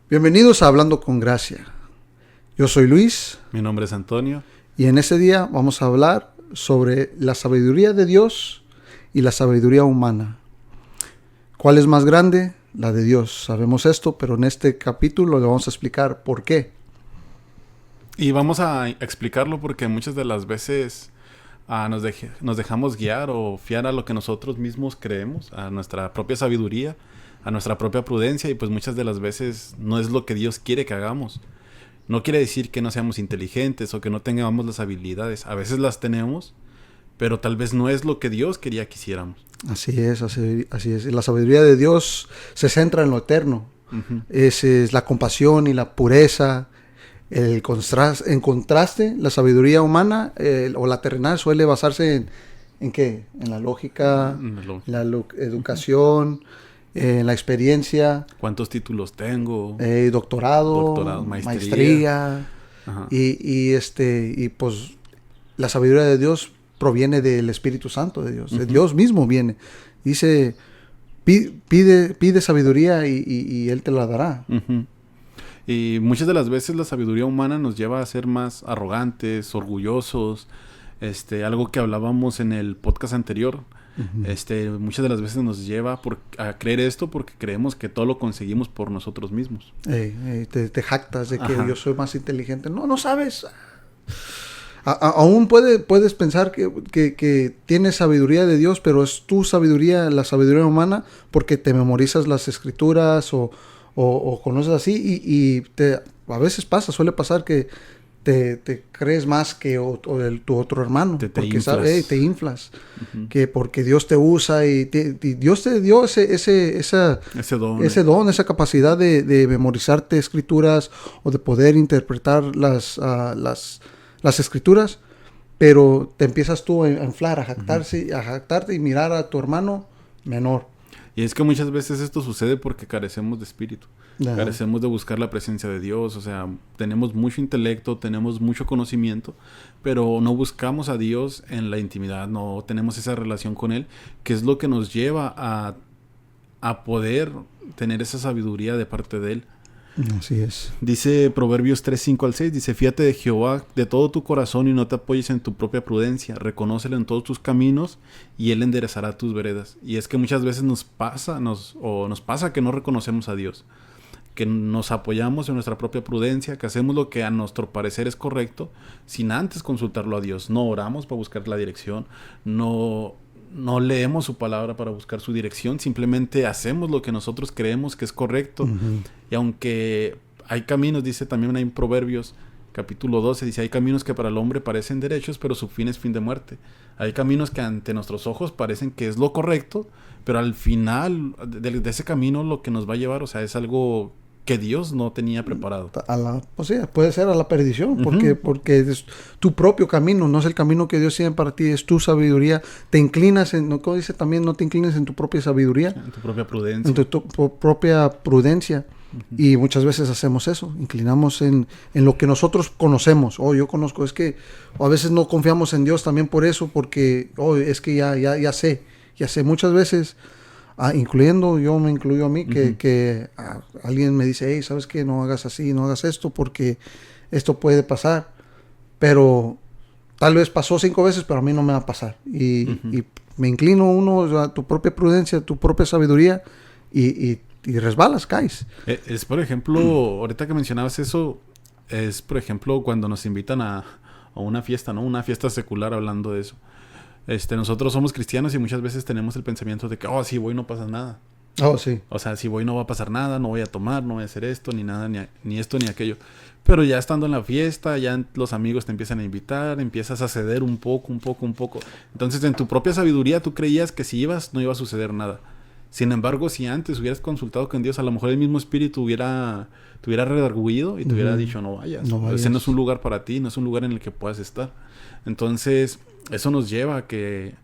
Bienvenidos a Hablando con Gracia. Yo soy Luis. Mi nombre es Antonio. Y en este día vamos a hablar sobre la sabiduría de Dios y la sabiduría humana. ¿Cuál es más grande? La de Dios. Sabemos esto, pero en este capítulo le vamos a explicar por qué. Y vamos a explicarlo porque muchas de las veces nos dejamos guiar o fiar a lo que nosotros mismos creemos, a nuestra propia sabiduría, a nuestra propia prudencia, y pues muchas de las veces no es lo que Dios quiere que hagamos. No quiere decir que no seamos inteligentes o que no tengamos las habilidades. A veces las tenemos, pero tal vez no es lo que Dios quería que hiciéramos. Así es. La sabiduría de Dios se centra en lo eterno. Uh-huh. Es la compasión y la pureza. En contraste, la sabiduría humana o la terrenal suele basarse ¿en qué? En la lógica, la educación, en la experiencia. ¿Cuántos títulos tengo? Doctorado, maestría. Y pues la sabiduría de Dios proviene del Espíritu Santo de Dios. De Dios mismo viene. Dice, pide sabiduría y Él te la dará. Uh-huh. Y muchas de las veces la sabiduría humana nos lleva a ser más arrogantes, orgullosos, algo que hablábamos en el podcast anterior. Uh-huh. Muchas de las veces nos lleva a creer esto porque creemos que todo lo conseguimos por nosotros mismos. Te jactas de que Ajá. yo soy más inteligente. No sabes. Aún puedes pensar que tienes sabiduría de Dios, pero es tu sabiduría, la sabiduría humana, porque te memorizas las escrituras o conoces así y a veces suele pasar que te crees más que tu otro hermano. Te porque inflas. te inflas. Uh-huh. Que porque Dios te usa y Dios te dio ese don, esa capacidad de memorizarte escrituras o de poder interpretar las escrituras, pero te empiezas tú a inflar, a jactarte y mirar a tu hermano menor. Y es que muchas veces esto sucede porque carecemos de espíritu. Ajá. Carecemos de buscar la presencia de Dios. O sea, tenemos mucho intelecto, tenemos mucho conocimiento, pero no buscamos a Dios en la intimidad, no tenemos esa relación con Él, que es lo que nos lleva a poder tener esa sabiduría de parte de Él. Así es. Dice Proverbios 3:5-6, dice: fíate de Jehová de todo tu corazón y no te apoyes en tu propia prudencia. Reconócelo en todos tus caminos y Él enderezará tus veredas. Y es que muchas veces nos pasa que no reconocemos a Dios, que nos apoyamos en nuestra propia prudencia, que hacemos lo que a nuestro parecer es correcto, sin antes consultarlo a Dios. No oramos para buscar la dirección, no leemos su palabra para buscar su dirección, simplemente hacemos lo que nosotros creemos que es correcto. Uh-huh. Y aunque hay caminos, dice también en Proverbios capítulo 12, dice: hay caminos que para el hombre parecen derechos, pero su fin es fin de muerte. Hay caminos que ante nuestros ojos parecen que es lo correcto, pero al final de ese camino lo que nos va a llevar, o sea, es algo que Dios no tenía preparado. Puede ser a la perdición, Uh-huh. porque es tu propio camino, no es el camino que Dios tiene para ti, es tu sabiduría. Te inclinas como dice también, no te inclines en tu propia sabiduría, En tu propia prudencia. en tu propia prudencia. Uh-huh. Y muchas veces hacemos eso, inclinamos en lo que nosotros conocemos. Yo conozco, es que a veces no confiamos en Dios también por eso, porque es que ya sé. Muchas veces, yo me incluyo a mí, Uh-huh. que alguien me dice: hey, ¿sabes qué? No hagas así, no hagas esto, porque esto puede pasar. Pero tal vez pasó 5 veces, pero a mí no me va a pasar. Y me inclino a tu propia prudencia, tu propia sabiduría, y resbalas, caes. Es por ejemplo, ahorita que mencionabas eso, es por ejemplo cuando nos invitan a una fiesta, ¿no? Una fiesta secular, hablando de eso. Nosotros somos cristianos y muchas veces tenemos el pensamiento de que, si voy no pasa nada. Sí. O sea, si voy no va a pasar nada, no voy a tomar, no voy a hacer esto, ni nada, ni esto, ni aquello. Pero ya estando en la fiesta, ya los amigos te empiezan a invitar, empiezas a ceder un poco. Entonces, en tu propia sabiduría, tú creías que si ibas, no iba a suceder nada. Sin embargo, si antes hubieras consultado con Dios, a lo mejor el mismo espíritu te hubiera redarguido y te hubiera dicho: no vayas. Ese no es un lugar para ti, no es un lugar en el que puedas estar. Entonces, eso nos lleva a que,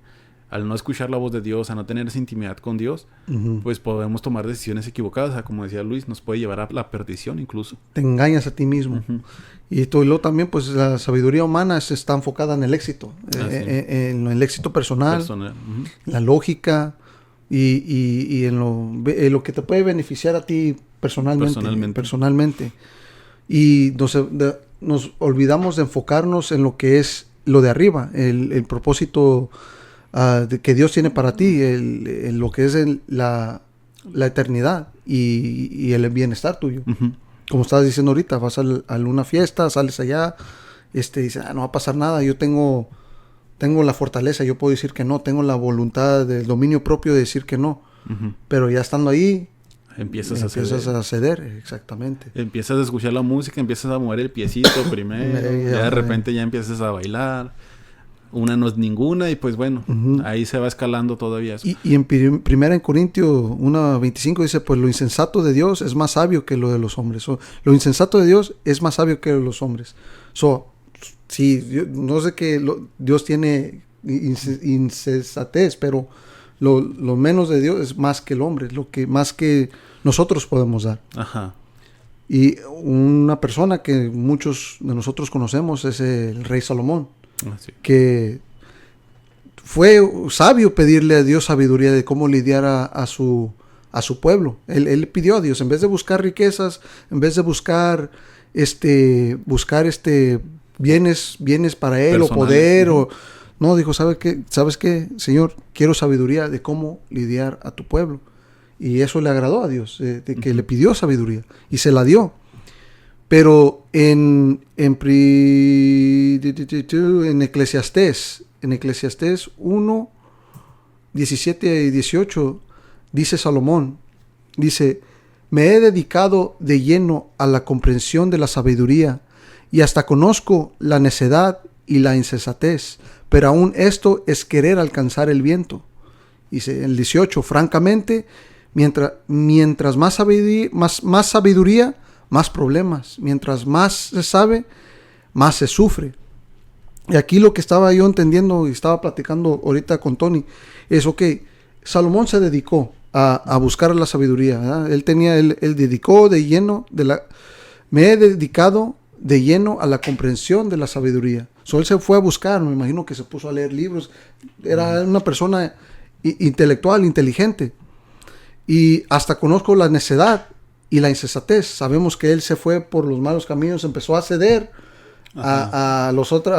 al no escuchar la voz de Dios, a no tener esa intimidad con Dios, pues podemos tomar decisiones equivocadas. O sea, como decía Luis, nos puede llevar a la perdición incluso. Te engañas a ti mismo. Y luego también, pues la sabiduría humana está enfocada en el éxito, en el éxito personal. La lógica y en lo que te puede beneficiar a ti personalmente. Y nos olvidamos de enfocarnos en lo que es lo de arriba, el propósito que Dios tiene para ti, lo que es la eternidad y el bienestar tuyo. Ujú. Como estabas diciendo ahorita, vas a una fiesta, sales allá, dices, no va a pasar nada, yo tengo la fortaleza, yo puedo decir que no, tengo la voluntad del dominio propio de decir que no. Ujú. Pero ya estando ahí, Empiezas a ceder, exactamente. Empiezas a escuchar la música, empiezas a mover el piecito primero, ya de repente ya empiezas a bailar. Una no es ninguna y pues bueno, ahí se va escalando todavía eso. Y en 1 Corintios 1:25 dice, pues lo insensato de Dios es más sabio que lo de los hombres. Lo insensato de Dios es más sabio que los hombres. Sí, yo no sé que Dios tiene insensatez, pero lo menos de Dios es más que el hombre, más que nosotros podemos dar. Ajá. Y una persona que muchos de nosotros conocemos es el rey Salomón. Sí. Que fue sabio pedirle a Dios sabiduría de cómo lidiar a su pueblo. Él pidió a Dios, en vez de buscar riquezas, en vez de buscar bienes para él, personales, o poder, no, dijo, ¿sabes qué, Señor? Quiero sabiduría de cómo lidiar a tu pueblo. Y eso le agradó a Dios, de que le pidió sabiduría y se la dio. Pero en Eclesiastés 1, 17 y 18, dice Salomón, dice, me he dedicado de lleno a la comprensión de la sabiduría y hasta conozco la necedad y la insensatez, pero aún esto es querer alcanzar el viento. Dice el 18, francamente, mientras más sabiduría, más problemas. Mientras más se sabe, más se sufre. Y aquí lo que estaba yo entendiendo y estaba platicando ahorita con Tony es, Salomón se dedicó a buscar la sabiduría, ¿verdad? Él dedicó de lleno me he dedicado de lleno a la comprensión de la sabiduría. Él se fue a buscar, me imagino que se puso a leer libros. Era una persona intelectual, inteligente. Y hasta conozco la necedad y la insensatez. Sabemos que él se fue por los malos caminos, empezó a ceder a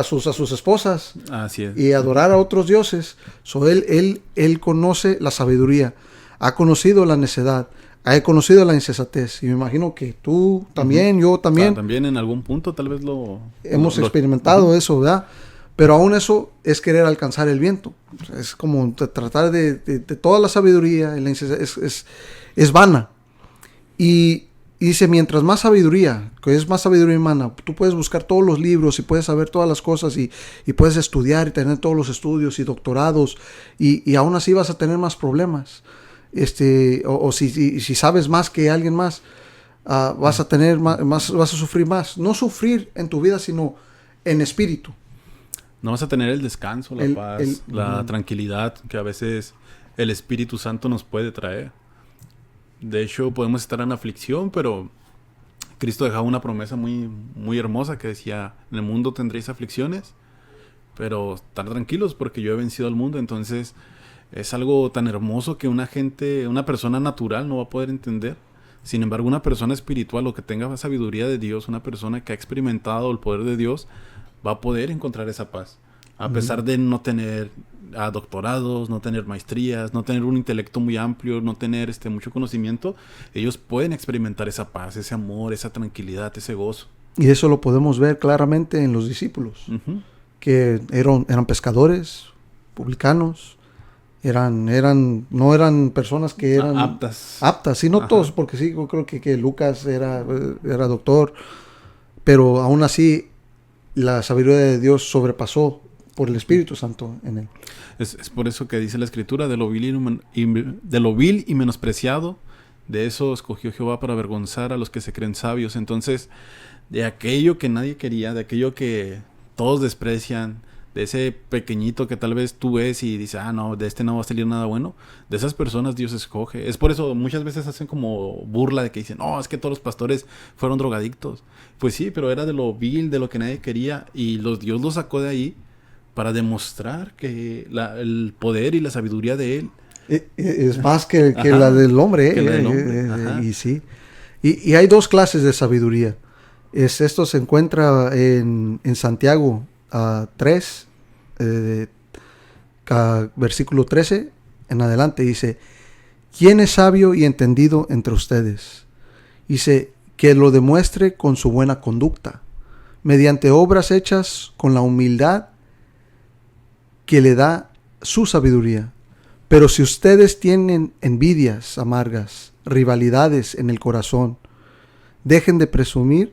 sus esposas. Así es. Y adorar a otros dioses. Él conoce la sabiduría, ha conocido la necedad, ha conocido la insensatez. Y me imagino que tú también, yo también. También en algún punto tal vez hemos experimentado eso, ¿verdad? Pero aún eso es querer alcanzar el viento. Es como tratar de toda la sabiduría, es vana. Y dice, mientras más sabiduría, que es más sabiduría humana, tú puedes buscar todos los libros y puedes saber todas las cosas y puedes estudiar y tener todos los estudios y doctorados y aún así vas a tener más problemas. Si sabes más que alguien más, vas a tener más, vas a sufrir más. No sufrir en tu vida, sino en espíritu. No vas a tener el descanso, la paz, la tranquilidad que a veces el Espíritu Santo nos puede traer. De hecho, podemos estar en aflicción, pero Cristo dejaba una promesa muy, muy hermosa que decía, en el mundo tendréis aflicciones, pero estar tranquilos porque yo he vencido al mundo. Entonces, es algo tan hermoso que una persona natural no va a poder entender. Sin embargo, una persona espiritual o que tenga sabiduría de Dios, una persona que ha experimentado el poder de Dios, va a poder encontrar esa paz. A pesar de no tener doctorados, no tener maestrías, no tener un intelecto muy amplio, no tener mucho conocimiento, ellos pueden experimentar esa paz, ese amor, esa tranquilidad, ese gozo. Y eso lo podemos ver claramente en los discípulos, que eran pescadores, publicanos, no eran personas que eran aptas, sí, no todos, porque sí, yo creo que Lucas era doctor, pero aún así la sabiduría de Dios sobrepasó por el Espíritu Santo en él. Es por eso que dice la Escritura, de lo vil y menospreciado, de eso escogió Jehová para avergonzar a los que se creen sabios. Entonces, de aquello que nadie quería, de aquello que todos desprecian, de ese pequeñito que tal vez tú ves y dices, no, de no va a salir nada bueno, de esas personas Dios escoge. Es por eso muchas veces hacen como burla de que dicen, no, es que todos los pastores fueron drogadictos. Pues sí, pero era de lo vil, de lo que nadie quería, y Dios los sacó de ahí para demostrar que el poder y la sabiduría de él es más que la del hombre. Que la del hombre. Y sí. Y hay dos clases de sabiduría. Esto se encuentra en Santiago 3, versículo 13 en adelante. Dice, ¿quién es sabio y entendido entre ustedes? Dice, que lo demuestre con su buena conducta, mediante obras hechas con la humildad que le da su sabiduría. Pero si ustedes tienen envidias amargas, rivalidades en el corazón, dejen de presumir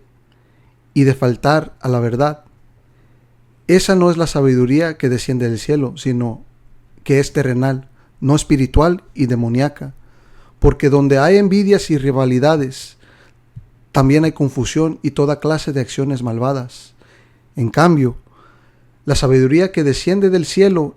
y de faltar a la verdad. Esa no es la sabiduría que desciende del cielo, sino que es terrenal, no espiritual y demoníaca. Porque donde hay envidias y rivalidades, también hay confusión y toda clase de acciones malvadas. En cambio, la sabiduría que desciende del cielo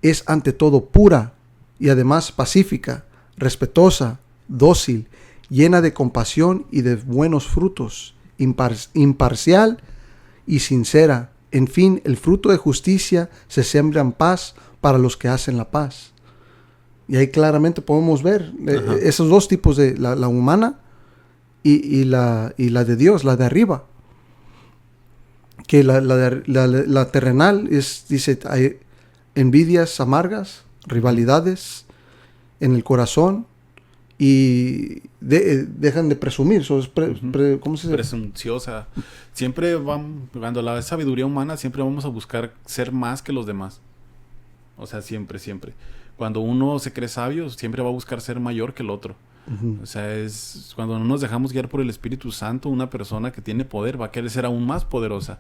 es ante todo pura y además pacífica, respetuosa, dócil, llena de compasión y de buenos frutos, imparcial y sincera. En fin, el fruto de justicia se siembra en paz para los que hacen la paz. Y ahí claramente podemos ver esos dos tipos de la humana y la de Dios, la de arriba. Que la terrenal dice, hay envidias amargas, rivalidades en el corazón y dejan de presumir. ¿Cómo se dice? Presunciosa. Siempre cuando la sabiduría humana, siempre vamos a buscar ser más que los demás. O sea, siempre. Cuando uno se cree sabio, siempre va a buscar ser mayor que el otro. Uh-huh. O sea, es cuando no nos dejamos guiar por el Espíritu Santo, una persona que tiene poder va a querer ser aún más poderosa,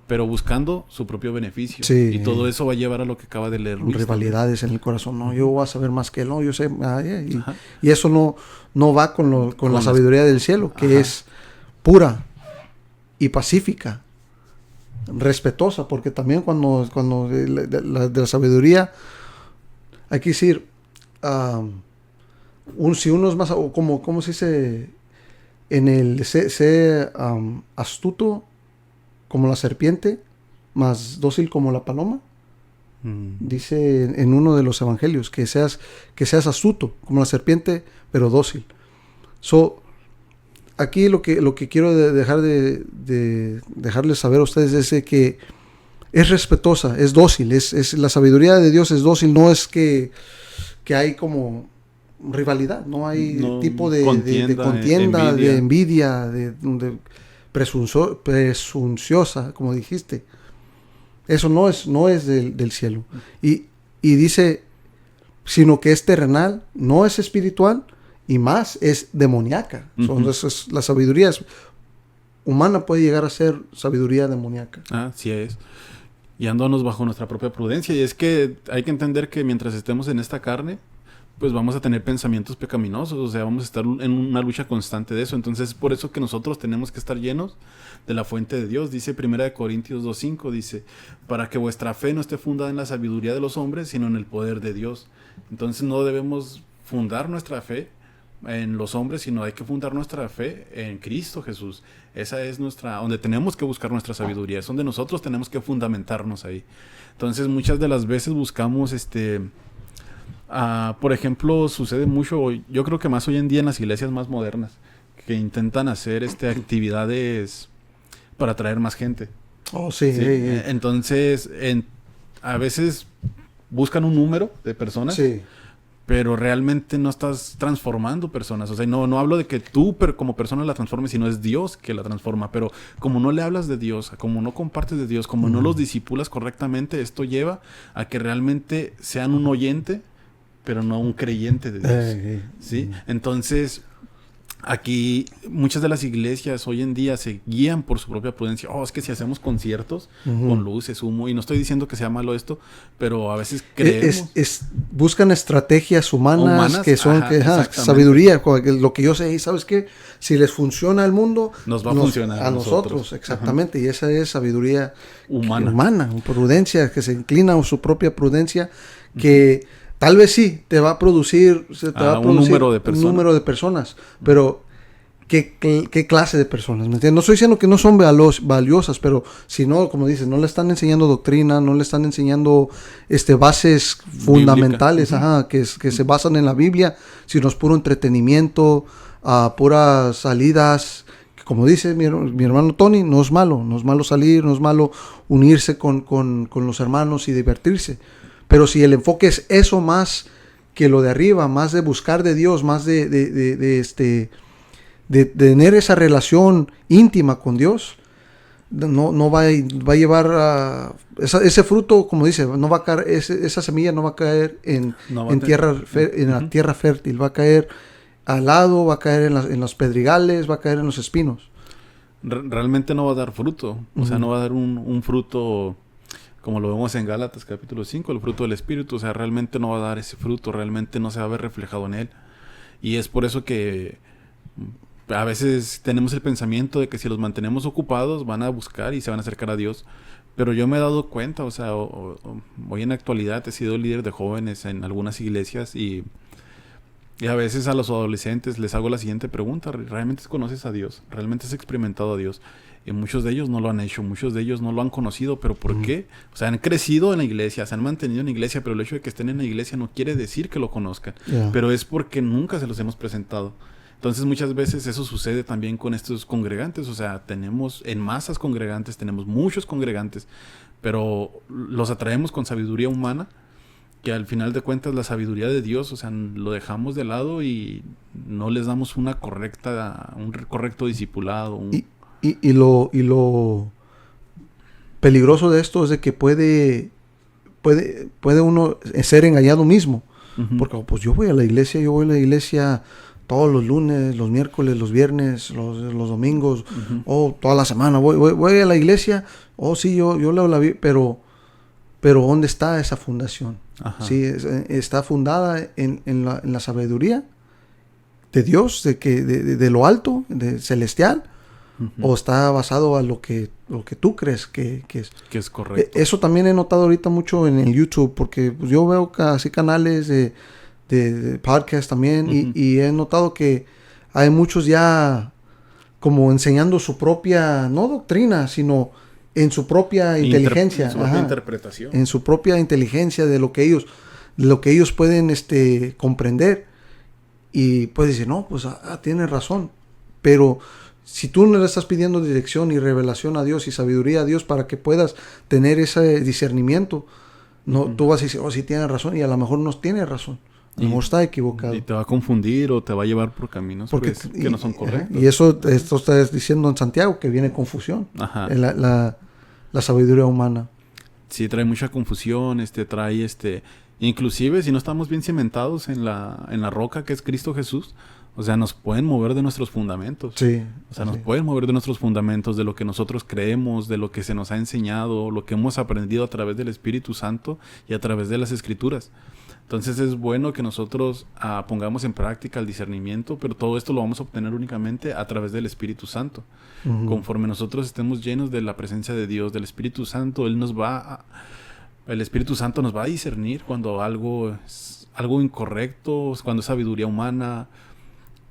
pero buscando su propio beneficio. Sí. Y todo eso va a llevar a lo que acaba de leer Luis. Rivalidades también en el corazón. No, yo voy a saber más que él. No, yo sé. Y eso no va con la sabiduría del cielo, que es pura y pacífica, respetuosa, porque también cuando de la sabiduría, hay que decir, si uno es más, ¿cómo se dice? En el astuto como la serpiente, más dócil como la paloma. Dice en uno de los evangelios que seas astuto como la serpiente, pero dócil. Aquí lo que quiero dejarles saber a ustedes es que es respetuosa, es dócil, es la sabiduría de Dios es dócil, no es que hay como rivalidad, no hay tipo de contienda, de envidia, de presunciosa, como dijiste. Eso no es del cielo. Y dice, sino que es terrenal, no es espiritual y más es demoníaca. Uh-huh. Entonces, la sabiduría humana puede llegar a ser sabiduría demoníaca. Así es. Y andándonos bajo nuestra propia prudencia. Y es que hay que entender que mientras estemos en esta carne, pues vamos a tener pensamientos pecaminosos, o sea, vamos a estar en una lucha constante de eso. Entonces, es por eso que nosotros tenemos que estar llenos de la fuente de Dios. Dice 1 Corintios 2:5, dice, para que vuestra fe no esté fundada en la sabiduría de los hombres, sino en el poder de Dios. Entonces, no debemos fundar nuestra fe en los hombres, sino hay que fundar nuestra fe en Cristo Jesús. Esa es donde tenemos que buscar nuestra sabiduría, es donde nosotros tenemos que fundamentarnos ahí. Entonces, muchas de las veces buscamos por ejemplo, sucede mucho, yo creo que más hoy en día en las iglesias más modernas, que intentan hacer actividades para atraer más gente. Oh, sí. Entonces, a veces buscan un número de personas, sí, pero realmente no estás transformando personas. O sea, no hablo de que tú como persona la transformes, sino es Dios que la transforma. Pero como no le hablas de Dios, como no compartes de Dios, como no los discipulas correctamente, esto lleva a que realmente sean un oyente, pero no un creyente de Dios. ¿Sí? Entonces, aquí muchas de las iglesias hoy en día se guían por su propia prudencia. Es que si hacemos conciertos con luces, humo, y no estoy diciendo que sea malo esto, pero a veces creemos. Buscan estrategias humanas que son sabiduría. Lo que yo sé, ¿sabes qué? Si les funciona al mundo, nos va a funcionar a nosotros. Exactamente. Ajá. Y esa es sabiduría humana, prudencia, que se inclina a su propia prudencia, que tal vez sí te va a producir, un número de personas, pero qué clase de personas, ¿me entiendes? No estoy diciendo que no son valiosas, pero si no, como dices, no le están enseñando doctrina, no le están enseñando bases fundamentales, que se basan en la Biblia, sino es puro entretenimiento, puras salidas. Como dice mi hermano Tony, no es malo salir, no es malo unirse con los hermanos y divertirse. Pero si el enfoque es eso más que lo de arriba, más de buscar de Dios, más de tener esa relación íntima con Dios, no va a llevar ese fruto, como dice, no va a caer, esa semilla no va a caer en la tierra fértil, va a caer al lado, va a caer en los pedregales, va a caer en los espinos. Realmente no va a dar fruto, o sea, no va a dar un fruto como lo vemos en Gálatas capítulo 5, el fruto del Espíritu, o sea, realmente no va a dar ese fruto, realmente no se va a ver reflejado en él. Y es por eso que a veces tenemos el pensamiento de que si los mantenemos ocupados van a buscar y se van a acercar a Dios. Pero yo me he dado cuenta, o sea, hoy en la actualidad he sido líder de jóvenes en algunas iglesias y a veces a los adolescentes les hago la siguiente pregunta: ¿realmente conoces a Dios? ¿Realmente has experimentado a Dios? Y muchos de ellos no lo han hecho, muchos de ellos no lo han conocido, ¿pero por qué? O sea, han crecido en la iglesia, se han mantenido en la iglesia, pero el hecho de que estén en la iglesia no quiere decir que lo conozcan, pero es porque nunca se los hemos presentado. Entonces muchas veces eso sucede también con estos congregantes, o sea, tenemos en masas congregantes, tenemos muchos congregantes, pero los atraemos con sabiduría humana, que al final de cuentas la sabiduría de Dios, o sea, lo dejamos de lado y no les damos un correcto discipulado. Y lo peligroso de esto es de que puede uno ser engañado mismo, porque pues yo voy a la iglesia todos los lunes, los miércoles, los viernes, los domingos, toda la semana voy a la iglesia, sí, yo leo la Biblia, pero ¿dónde está esa fundación? Sí, está fundada en la sabiduría de Dios, de lo alto, de celestial, o está basado a lo que tú crees que es correcto. Eso también he notado ahorita mucho en el YouTube, porque pues, yo veo casi canales de podcast también, y he notado que hay muchos ya como enseñando su propia, no doctrina, sino en su propia inteligencia, en su propia interpretación, en su propia inteligencia de lo que ellos pueden comprender, y puedes decir, no, pues tienes razón, pero si tú no le estás pidiendo dirección y revelación a Dios y sabiduría a Dios para que puedas tener ese discernimiento, tú vas a decir, sí tienes razón, y a lo mejor no tienes razón. A lo mejor está equivocado. Y te va a confundir o te va a llevar por caminos que no son correctos. Y esto está diciendo en Santiago, que viene confusión. En la sabiduría humana. Sí, trae mucha confusión, trae inclusive si no estamos bien cimentados en la roca que es Cristo Jesús, o sea, nos pueden mover de nuestros fundamentos. Sí. O sea, nos pueden mover de nuestros fundamentos, de lo que nosotros creemos, de lo que se nos ha enseñado, lo que hemos aprendido a través del Espíritu Santo y a través de las Escrituras. Entonces es bueno que nosotros pongamos en práctica el discernimiento, pero todo esto lo vamos a obtener únicamente a través del Espíritu Santo. Conforme nosotros estemos llenos de la presencia de Dios, del Espíritu Santo, el Espíritu Santo nos va a discernir cuando algo es algo incorrecto, cuando es sabiduría humana,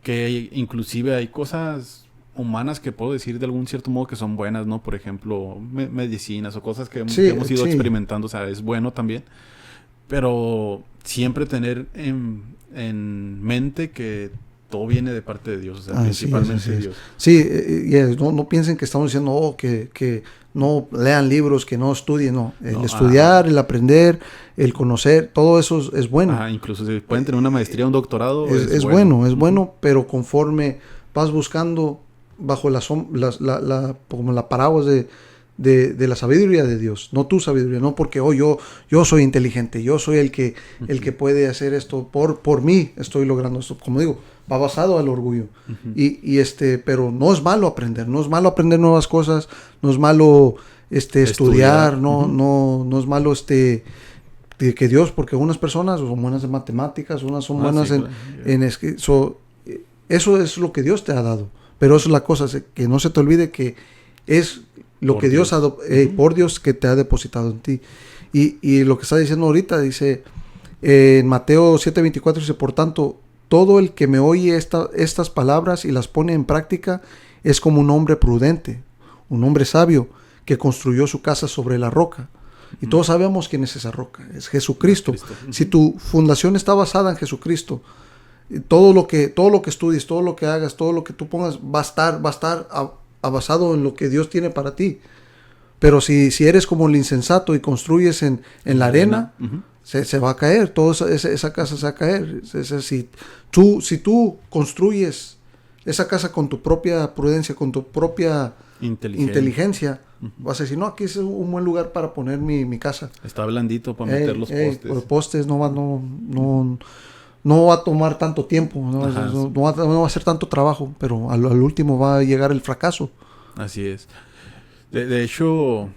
que inclusive hay cosas humanas que puedo decir de algún cierto modo que son buenas, ¿no? Por ejemplo, medicinas o cosas que hemos ido experimentando, o sea, es bueno también. Pero siempre tener en mente que todo viene de parte de Dios, o sea, principalmente de Dios. Sí, no piensen que estamos diciendo que no lean libros, que no estudien, no. El estudiar, el aprender, el conocer, todo eso es bueno. Incluso si pueden tener una maestría, un doctorado. Es bueno, pero conforme vas buscando bajo como la parábola de la sabiduría de Dios, no tu sabiduría, no porque yo soy inteligente, yo soy el que puede hacer esto por mí, estoy logrando esto, como digo, va basado al orgullo. Pero no es malo aprender nuevas cosas, no es malo estudiar, no es malo que Dios, porque unas personas son buenas en matemáticas, unas son buenas eso es lo que Dios te ha dado, pero eso es la cosa, que no se te olvide que es lo que Dios por Dios que te ha depositado en ti. Y lo que está diciendo ahorita, dice en Mateo 7:24, dice, por tanto, todo el que me oye estas palabras y las pone en práctica es como un hombre prudente, un hombre sabio que construyó su casa sobre la roca. Y todos sabemos quién es esa roca, es Jesucristo. Si tu fundación está basada en Jesucristo, todo lo que estudies, todo lo que hagas, todo lo que tú pongas va a estar basado en lo que Dios tiene para ti. Pero si eres como el insensato y construyes en la arena, se va a caer, esa casa se va a caer. Si tú construyes esa casa con tu propia prudencia, con tu propia inteligencia, vas a decir, no, aquí es un buen lugar para poner mi casa. Está blandito para meter los postes. Los postes no va a tomar tanto tiempo, no va a ser tanto trabajo, pero al último va a llegar el fracaso. Así es. De hecho,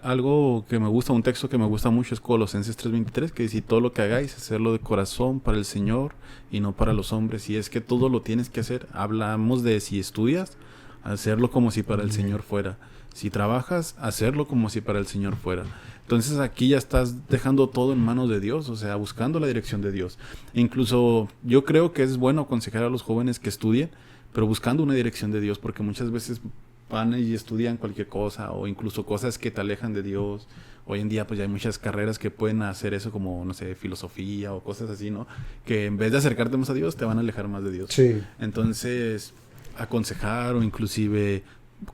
algo que me gusta, un texto que me gusta mucho es Colosenses 3:23, que dice, todo lo que hagáis, hacerlo de corazón para el Señor y no para los hombres. Y es que todo lo tienes que hacer. Hablamos de si estudias, hacerlo como si para el Señor fuera. Si trabajas, hacerlo como si para el Señor fuera. Entonces aquí ya estás dejando todo en manos de Dios, o sea, buscando la dirección de Dios. Incluso yo creo que es bueno aconsejar a los jóvenes que estudien, pero buscando una dirección de Dios, porque muchas veces van y estudian cualquier cosa o incluso cosas que te alejan de Dios. Hoy en día pues ya hay muchas carreras que pueden hacer eso, como, no sé, filosofía o cosas así, ¿no? Que en vez de acercarte más a Dios, te van a alejar más de Dios. Sí. Entonces, aconsejar o inclusive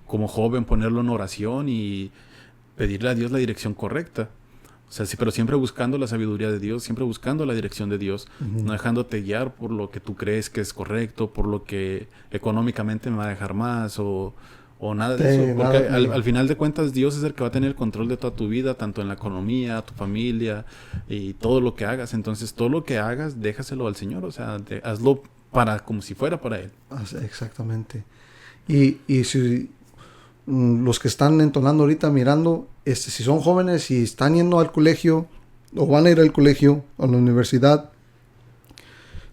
como joven ponerlo en oración y pedirle a Dios la dirección correcta. O sea, sí, pero siempre buscando la sabiduría de Dios, siempre buscando la dirección de Dios, no dejándote guiar por lo que tú crees que es correcto, por lo que económicamente me va a dejar más o nada de eso. Porque al final de cuentas Dios es el que va a tener el control de toda tu vida, tanto en la economía, tu familia y todo lo que hagas. Entonces todo lo que hagas, déjaselo al Señor, o sea, hazlo como si fuera para Él. Exactamente. Y si los que están entonando ahorita mirando, si son jóvenes y están yendo al colegio o van a ir al colegio o a la universidad,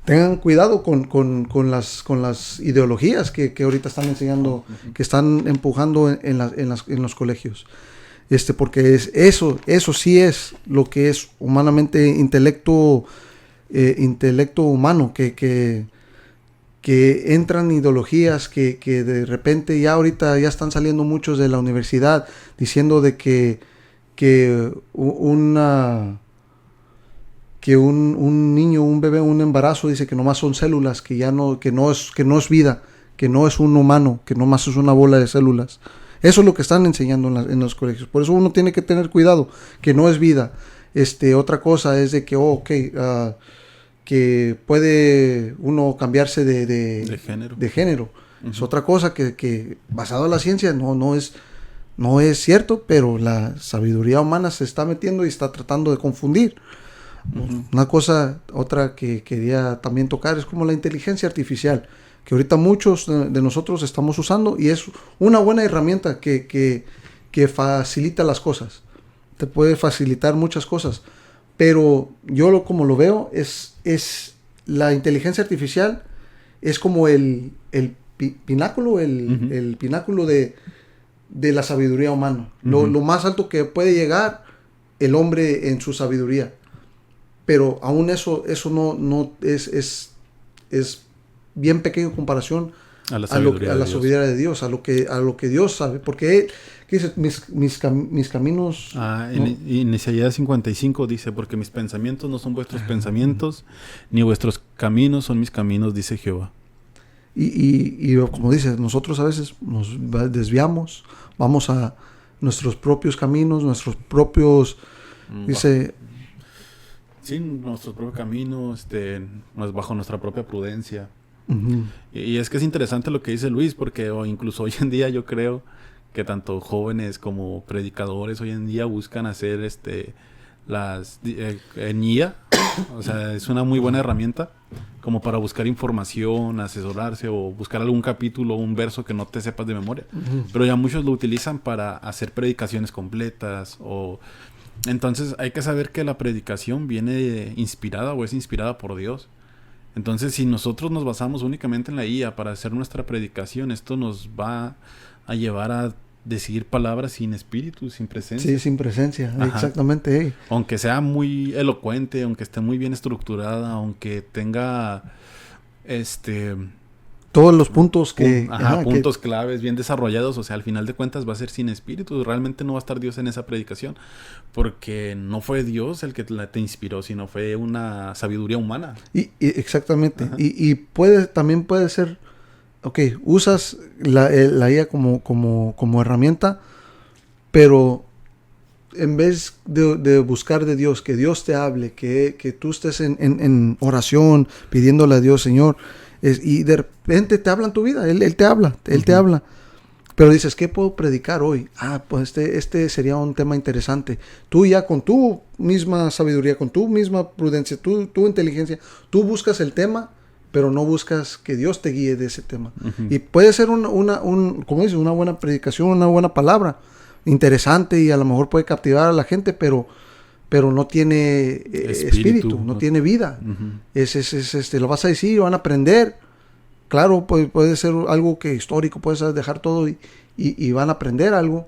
tengan cuidado con las ideologías que ahorita están enseñando, que están empujando en los colegios. Porque eso sí es lo que es humanamente intelecto humano, que entran ideologías que de repente ya ahorita ya están saliendo muchos de la universidad diciendo de que un niño, un bebé, un embarazo, dice que nomás son células, que no es vida, que no es un humano, que nomás es una bola de células. Eso es lo que están enseñando en los colegios. Por eso uno tiene que tener cuidado, que no es vida. Otra cosa es de que, que puede uno cambiarse de género. Es otra cosa que basado en la ciencia no es cierto, pero la sabiduría humana se está metiendo y está tratando de confundir. Una cosa, otra que quería también tocar es como la inteligencia artificial, que ahorita muchos de nosotros estamos usando y es una buena herramienta que facilita las cosas. Te puede facilitar muchas cosas, pero yo como lo veo es la inteligencia artificial es como el pináculo, el pináculo de la sabiduría humana, lo más alto que puede llegar el hombre en su sabiduría. Pero aún eso no es bien pequeño en comparación a la sabiduría de Dios, a lo que Dios sabe, porque ¿qué dice? Mis caminos. En Isaías 55 dice, porque mis pensamientos no son vuestros pensamientos, ni vuestros caminos son mis caminos, dice Jehová. Y como dices, nosotros a veces nos desviamos, vamos a nuestros propios caminos, nuestros propios, dice. Sí, nuestros propios caminos, bajo nuestra propia prudencia. Y es que es interesante lo que dice Luis, porque incluso hoy en día yo creo que tanto jóvenes como predicadores hoy en día buscan hacer en IA. O sea, es una muy buena herramienta como para buscar información, asesorarse o buscar algún capítulo o un verso que no te sepas de memoria. Pero ya muchos lo utilizan para hacer predicaciones completas o... Entonces hay que saber que la predicación viene inspirada o es inspirada por Dios. Entonces si nosotros nos basamos únicamente en la IA para hacer nuestra predicación, esto nos va a llevar a decir palabras sin espíritu, sin presencia. Sí, sin presencia, exactamente. Aunque sea muy elocuente, aunque esté muy bien estructurada, aunque tenga Todos los puntos que... puntos claves bien desarrollados. O sea, al final de cuentas va a ser sin espíritu. Realmente no va a estar Dios en esa predicación. Porque no fue Dios el que te inspiró, sino fue una sabiduría humana. Exactamente. Y también puede ser... Ok, usas la IA como herramienta, pero en vez de buscar de Dios, que Dios te hable, que tú estés en oración, pidiéndole a Dios, Señor... y de repente te habla en tu vida, Él te habla, te habla. Pero dices, ¿qué puedo predicar hoy? Pues este sería un tema interesante. Tú ya con tu misma sabiduría, con tu misma prudencia, tu inteligencia, tú buscas el tema, pero no buscas que Dios te guíe de ese tema. Y puede ser como dices, una buena predicación, una buena palabra, interesante, y a lo mejor puede captivar a la gente, pero no tiene espíritu, no tiene vida. Lo vas a decir, van a aprender. Claro, puede ser algo que histórico, puedes dejar todo y van a aprender algo,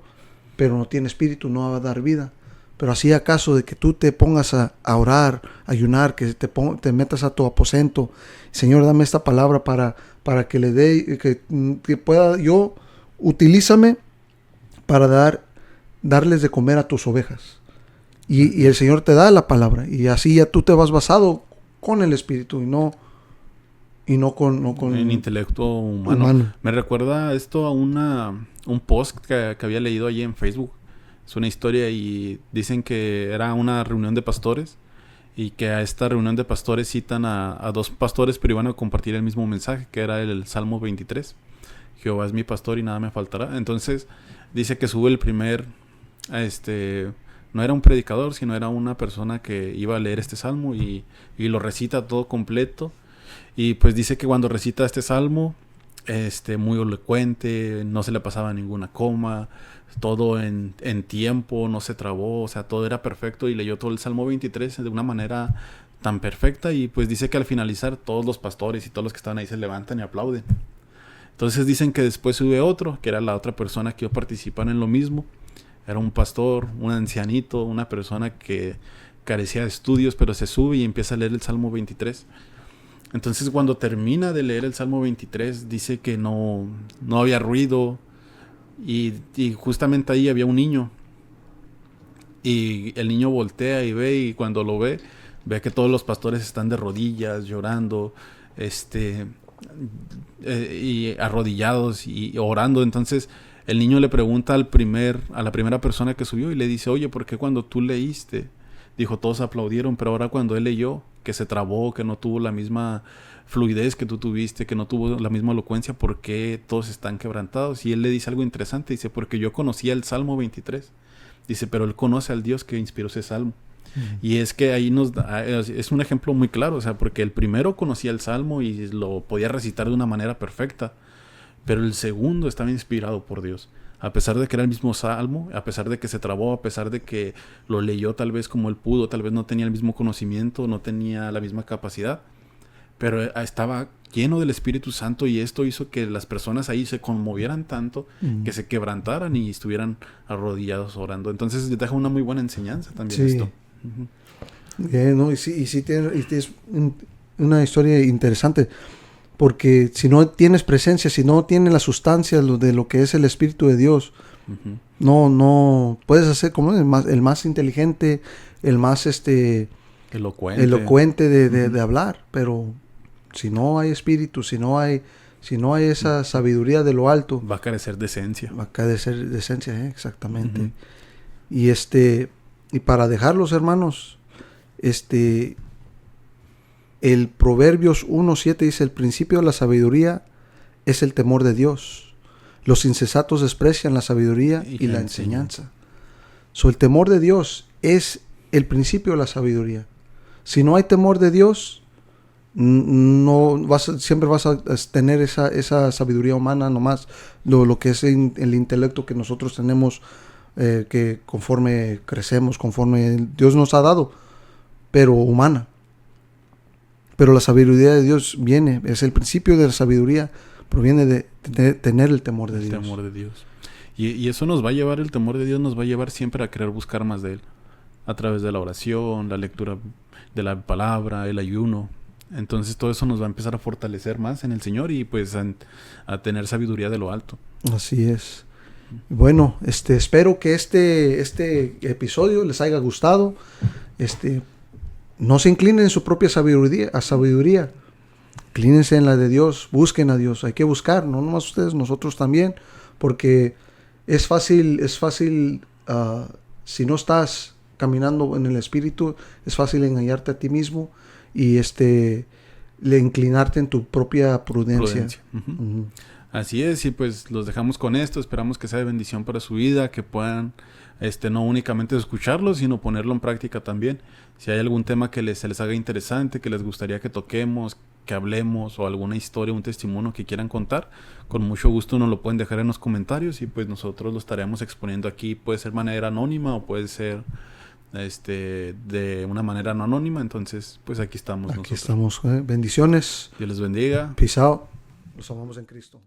pero no tiene espíritu, no va a dar vida. Pero así acaso de que tú te pongas a orar, a ayunar, que te metas a tu aposento, Señor, dame esta palabra para que le dé, que pueda yo, utilízame para darles de comer a tus ovejas. Y el Señor te da la palabra, y así ya tú te vas basado con el espíritu y no con el intelecto humano. Me recuerda esto a un post que había leído allí en Facebook. Es una historia y dicen que era una reunión de pastores y que a esta reunión de pastores citan a dos pastores, pero iban a compartir el mismo mensaje, que era el Salmo 23. Jehová es mi pastor y nada me faltará. Entonces dice que sube el primer no era un predicador, sino era una persona que iba a leer este salmo y lo recita todo completo. Y pues dice que cuando recita este salmo, muy elocuente, no se le pasaba ninguna coma, todo en tiempo, no se trabó, o sea, todo era perfecto, y leyó todo el Salmo 23 de una manera tan perfecta, y pues dice que al finalizar todos los pastores y todos los que estaban ahí se levantan y aplauden. Entonces dicen que después sube otro, que era la otra persona que iba a participar en lo mismo. Era un pastor, un ancianito, una persona que carecía de estudios, pero se sube y empieza a leer el Salmo 23. Entonces cuando termina de leer el Salmo 23, dice que no había ruido, y justamente ahí había un niño. Y el niño voltea y ve, y cuando lo ve que todos los pastores están de rodillas, llorando, y arrodillados y orando. Entonces el niño le pregunta a la primera persona que subió y le dice, oye, ¿por qué cuando tú leíste? Dijo, todos aplaudieron, pero ahora cuando él leyó, que se trabó, que no tuvo la misma fluidez que tú tuviste, que no tuvo la misma elocuencia, ¿por qué todos están quebrantados? Y él le dice algo interesante, dice, porque yo conocía el Salmo 23. Dice, pero él conoce al Dios que inspiró ese Salmo. Y es que ahí es un ejemplo muy claro, o sea, porque el primero conocía el Salmo y lo podía recitar de una manera perfecta, pero el segundo estaba inspirado por Dios. A pesar de que era el mismo salmo, a pesar de que se trabó, a pesar de que lo leyó tal vez como él pudo, tal vez no tenía el mismo conocimiento, no tenía la misma capacidad, pero estaba lleno del Espíritu Santo, y esto hizo que las personas ahí se conmovieran tanto, que se quebrantaran y estuvieran arrodillados orando. Entonces deja una muy buena enseñanza también esto. Y sí tienes una historia interesante. Porque si no tienes presencia, si no tienes la sustancia de lo que es el Espíritu de Dios, no puedes hacer como el más inteligente, el más elocuente de hablar. Pero si no hay espíritu, si no hay esa sabiduría de lo alto, va a carecer de esencia. Exactamente. Y para dejarlos, hermanos, el Proverbios 1:7 dice, el principio de la sabiduría es el temor de Dios. Los insensatos desprecian la sabiduría y la enseñanza. El temor de Dios es el principio de la sabiduría. Si no hay temor de Dios, siempre vas a tener esa sabiduría humana, nomás lo que es el intelecto que nosotros tenemos, que conforme crecemos, conforme Dios nos ha dado, pero humana. Pero la sabiduría de Dios es el principio de la sabiduría, proviene de tener el temor de Dios. El temor de Dios. Y eso nos va a llevar, el temor de Dios nos va a llevar siempre a querer buscar más de Él. A través de la oración, la lectura de la palabra, el ayuno. Entonces todo eso nos va a empezar a fortalecer más en el Señor y pues a tener sabiduría de lo alto. Así es. Bueno, espero que este episodio les haya gustado. No se inclinen en su propia sabiduría. Inclínense en la de Dios, busquen a Dios. Hay que buscar, no nomás ustedes, nosotros también, porque es fácil, si no estás caminando en el Espíritu, es fácil engañarte a ti mismo y le inclinarte en tu propia prudencia. Uh-huh. Así es, y pues los dejamos con esto. Esperamos que sea de bendición para su vida, que puedan no únicamente escucharlo, sino ponerlo en práctica también. Si hay algún tema que se les haga interesante, que les gustaría que toquemos, que hablemos, o alguna historia, un testimonio que quieran contar, con mucho gusto nos lo pueden dejar en los comentarios y pues nosotros lo estaremos exponiendo aquí. Puede ser de manera anónima o puede ser de una manera no anónima. Entonces pues aquí estamos Aquí nosotros. estamos. Bendiciones. Dios les bendiga. Peace out. Los amamos en Cristo.